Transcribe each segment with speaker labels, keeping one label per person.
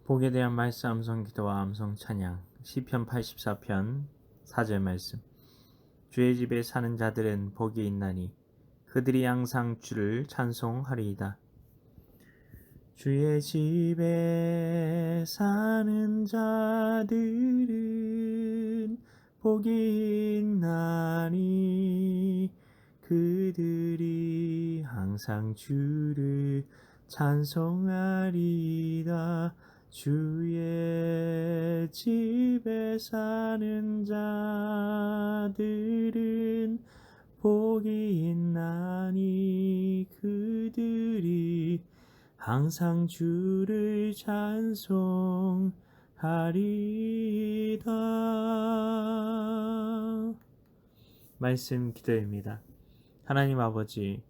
Speaker 1: 복에 대한 말씀 암송 기도와 암송 찬양 시편 84편 4절 말씀. 주의 집에 사는 자들은 복이 있나니 그들이 항상 주를 찬송하리이다. 주의 집에 사는 자들은 복이 있나니 그들이 항상 주를 찬송하리이다. 주의 집에 사는 자들은 복이 있나니 그들이 항상 주를 찬송하리이다. 말씀 기도입니다. 하나님 아버지,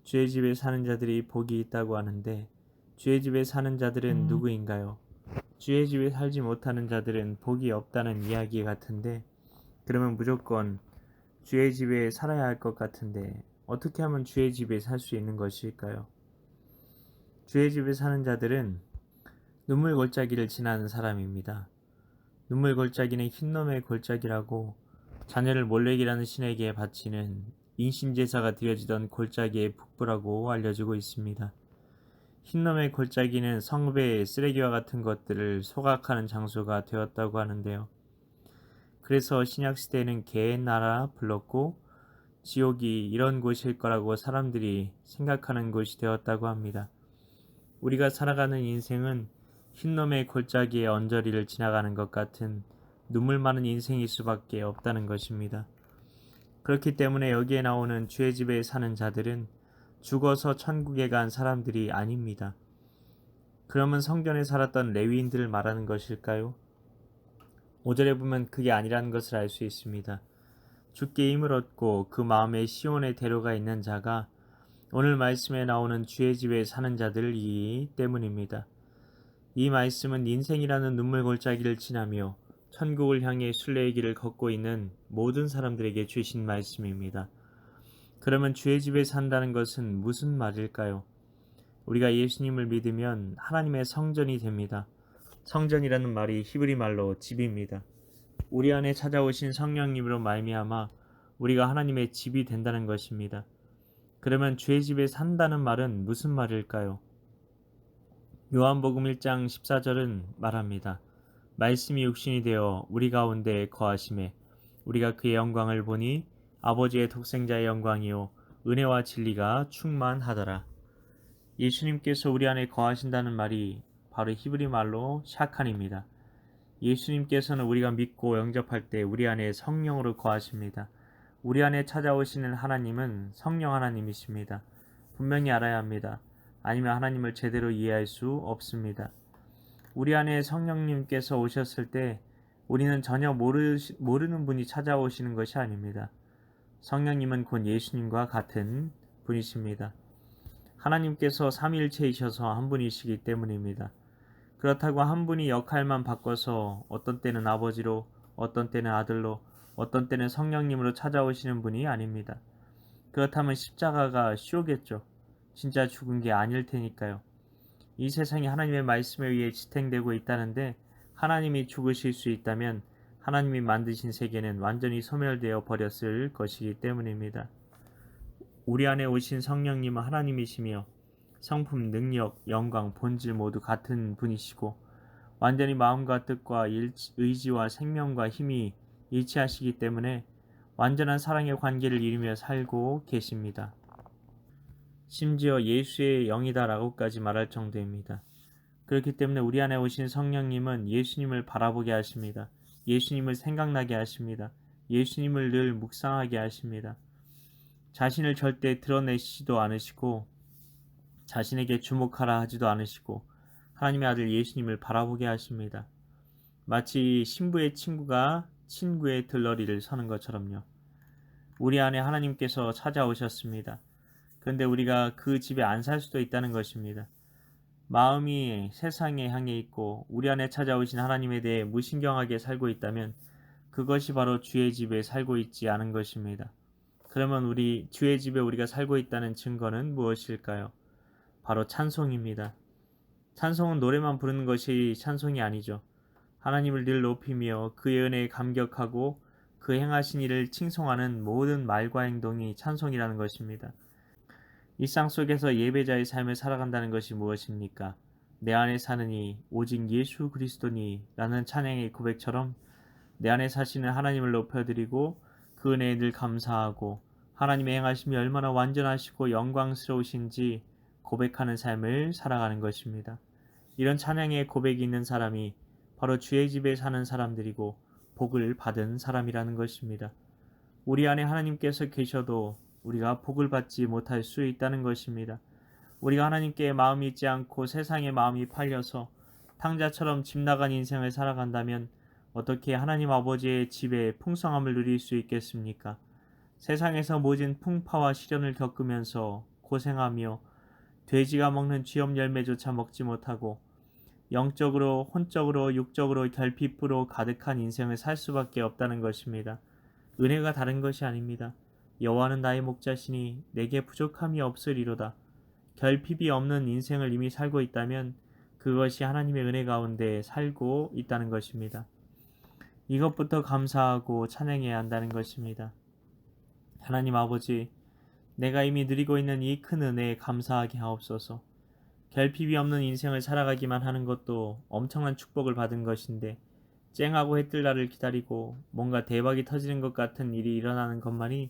Speaker 1: 주의 집에 사는 자들이 복이 있다고 하는데 주의 집에 사는 자들은 누구인가요? 주의 집에 살지 못하는 자들은 복이 없다는 이야기 같은데, 그러면 무조건 주의 집에 살아야 할 것 같은데 어떻게 하면 주의 집에 살 수 있는 것일까요? 주의 집에 사는 자들은 눈물 골짜기를 지나는 사람입니다. 눈물 골짜기는 흰놈의 골짜기라고 자녀를 몰렉이라는 신에게 바치는 인신제사가 드려지던 골짜기의 북부라고 알려지고 있습니다. 흰놈의 골짜기는 성배의 쓰레기와 같은 것들을 소각하는 장소가 되었다고 하는데요. 그래서 신약시대에는 개의 나라 불렀고 지옥이 이런 곳일 거라고 사람들이 생각하는 곳이 되었다고 합니다. 우리가 살아가는 인생은 흰놈의 골짜기의 언저리를 지나가는 것 같은 눈물 많은 인생일 수밖에 없다는 것입니다. 그렇기 때문에 여기에 나오는 주의 집에 사는 자들은 죽어서 천국에 간 사람들이 아닙니다. 그러면 성전에 살았던 레위인들을 말하는 것일까요? 5절에 보면 그게 아니라는 것을 알 수 있습니다. 주께 힘을 얻고 그 마음에 시온의 대로가 있는 자가 오늘 말씀에 나오는 주의 집에 사는 자들이기 때문입니다. 이 말씀은 인생이라는 눈물 골짜기를 지나며 천국을 향해 순례의 길을 걷고 있는 모든 사람들에게 주신 말씀입니다. 그러면 주의 집에 산다는 것은 무슨 말일까요? 우리가 예수님을 믿으면 하나님의 성전이 됩니다. 성전이라는 말이 히브리 말로 집입니다. 우리 안에 찾아오신 성령님으로 말미암아 우리가 하나님의 집이 된다는 것입니다. 그러면 주의 집에 산다는 말은 무슨 말일까요? 요한복음 1장 14절은 말합니다. 말씀이 육신이 되어 우리 가운데 거하심에 우리가 그의 영광을 보니 아버지의 독생자의 영광이요 은혜와 진리가 충만하더라. 예수님께서 우리 안에 거하신다는 말이 바로 히브리 말로 샤칸입니다. 예수님께서는 우리가 믿고 영접할 때 우리 안에 성령으로 거하십니다. 우리 안에 찾아오시는 하나님은 성령 하나님이십니다. 분명히 알아야 합니다. 아니면 하나님을 제대로 이해할 수 없습니다. 우리 안에 성령님께서 오셨을 때 우리는 전혀 모르는 분이 찾아오시는 것이 아닙니다. 성령님은 곧 예수님과 같은 분이십니다. 하나님께서 삼위일체이셔서 한 분이시기 때문입니다. 그렇다고 한 분이 역할만 바꿔서 어떤 때는 아버지로, 어떤 때는 아들로, 어떤 때는 성령님으로 찾아오시는 분이 아닙니다. 그렇다면 십자가가 쉬우겠죠. 진짜 죽은 게 아닐 테니까요. 이 세상이 하나님의 말씀에 의해 지탱되고 있다는데 하나님이 죽으실 수 있다면 하나님이 만드신 세계는 완전히 소멸되어 버렸을 것이기 때문입니다. 우리 안에 오신 성령님은 하나님이시며 성품, 능력, 영광, 본질 모두 같은 분이시고 완전히 마음과 뜻과 의지와 생명과 힘이 일치하시기 때문에 완전한 사랑의 관계를 이루며 살고 계십니다. 심지어 예수의 영이다라고까지 말할 정도입니다. 그렇기 때문에 우리 안에 오신 성령님은 예수님을 바라보게 하십니다. 예수님을 생각나게 하십니다. 예수님을 늘 묵상하게 하십니다. 자신을 절대 드러내시지도 않으시고 자신에게 주목하라 하지도 않으시고 하나님의 아들 예수님을 바라보게 하십니다. 마치 신부의 친구가 친구의 들러리를 서는 것처럼요. 우리 안에 하나님께서 찾아오셨습니다. 그런데 우리가 그 집에 안 살 수도 있다는 것입니다. 마음이 세상에 향해 있고 우리 안에 찾아오신 하나님에 대해 무신경하게 살고 있다면 그것이 바로 주의 집에 살고 있지 않은 것입니다. 그러면 우리 주의 집에 우리가 살고 있다는 증거는 무엇일까요? 바로 찬송입니다. 찬송은 노래만 부르는 것이 찬송이 아니죠. 하나님을 늘 높이며 그의 은혜에 감격하고 그 행하신 일을 칭송하는 모든 말과 행동이 찬송이라는 것입니다. 일상 속에서 예배자의 삶을 살아간다는 것이 무엇입니까? 내 안에 사느니 오직 예수 그리스도니 라는 찬양의 고백처럼 내 안에 사시는 하나님을 높여드리고 그 은혜에 늘 감사하고 하나님의 행하심이 얼마나 완전하시고 영광스러우신지 고백하는 삶을 살아가는 것입니다. 이런 찬양의 고백이 있는 사람이 바로 주의 집에 사는 사람들이고 복을 받은 사람이라는 것입니다. 우리 안에 하나님께서 계셔도 우리가 복을 받지 못할 수 있다는 것입니다. 우리가 하나님께 마음이 있지 않고 세상에 마음이 팔려서 탕자처럼 집 나간 인생을 살아간다면 어떻게 하나님 아버지의 집에 풍성함을 누릴 수 있겠습니까? 세상에서 모진 풍파와 시련을 겪으면서 고생하며 돼지가 먹는 쥐염 열매조차 먹지 못하고 영적으로, 혼적으로, 육적으로 결핍으로 가득한 인생을 살 수밖에 없다는 것입니다. 은혜가 다른 것이 아닙니다. 여호와는 나의 목자시니 내게 부족함이 없으리로다. 결핍이 없는 인생을 이미 살고 있다면 그것이 하나님의 은혜 가운데 살고 있다는 것입니다. 이것부터 감사하고 찬양해야 한다는 것입니다. 하나님 아버지, 내가 이미 누리고 있는 이 큰 은혜에 감사하게 하옵소서. 결핍이 없는 인생을 살아가기만 하는 것도 엄청난 축복을 받은 것인데 쨍하고 해뜰 날을 기다리고 뭔가 대박이 터지는 것 같은 일이 일어나는 것만이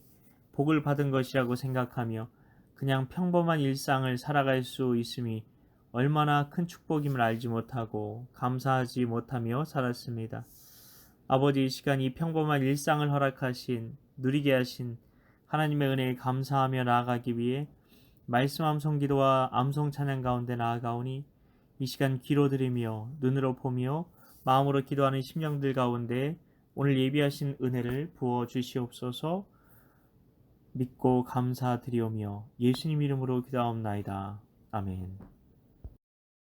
Speaker 1: 복을 받은 것이라고 생각하며 그냥 평범한 일상을 살아갈 수 있음이 얼마나 큰 축복임을 알지 못하고 감사하지 못하며 살았습니다. 아버지, 이 시간 이 평범한 일상을 허락하신, 누리게 하신 하나님의 은혜에 감사하며 나아가기 위해 말씀 암송 기도와 암송 찬양 가운데 나아가오니 이 시간 귀로 들으며 눈으로 보며 마음으로 기도하는 심령들 가운데 오늘 예비하신 은혜를 부어 주시옵소서. 믿고 감사드리오며 예수님 이름으로 기도하옵나이다. 아멘.